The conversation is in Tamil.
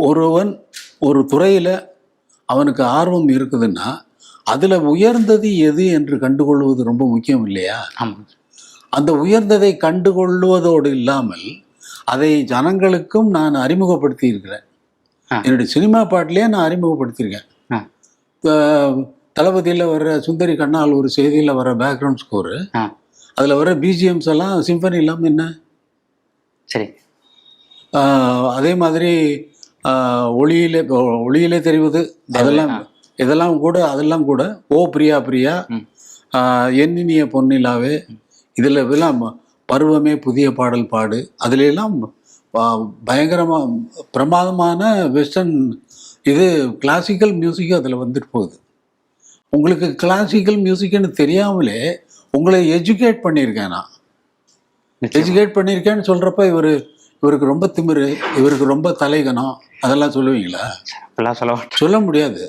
ஒருவன் ஒரு துறையில் அவனுக்கு ஆர்வம் இருக்குதுன்னா அதில் உயர்ந்தது எது என்று கண்டுகொள்வது ரொம்ப முக்கியம் இல்லையா? ஆமாம். அந்த உயர்ந்ததை கண்டுகொள்வதோடு இல்லாமல் அதை ஜனங்களுக்கும் நான் அறிமுகப்படுத்தி இருக்கிறேன். என்னுடைய சினிமா பாட்டிலேயே நான் அறிமுகப்படுத்தியிருக்கேன். தளபதியில் வர்ற சுந்தரி கண்ணால் ஒரு செய்தியில் வர பேக்ரவுண்ட் ஸ்கோரு, அதில் வர பிஜிஎம்ஸ் எல்லாம் சிம்பனி இல்லாமல் என்ன? சரி. அதே மாதிரி ஒளியிலே தெரிவது இதெல்லாம் கூட ஓ பிரியா பிரியா, எண்ணினிய பொன்னிலாவே, இதில் எல்லாம் பருவமே புதிய பாடல் பாடு, அதுல எல்லாம் பயங்கரமாக பிரமாதமான வெஸ்டர்ன் இது கிளாசிக்கல் மியூசிக் அதில் வந்துட்டு போகுது. உங்களுக்கு கிளாசிக்கல் மியூசிக்னு தெரியாமலே உங்களை எஜுகேட் பண்ணியிருக்கேன். நான் எஜுகேட் பண்ணியிருக்கேன்னு சொல்கிறப்ப இவருக்கு ரொம்ப திமிரு, இவருக்கு ரொம்ப தலைகனம், அதெல்லாம் சொல்லுவீங்களா? சொல்ல சொல்ல முடியாது.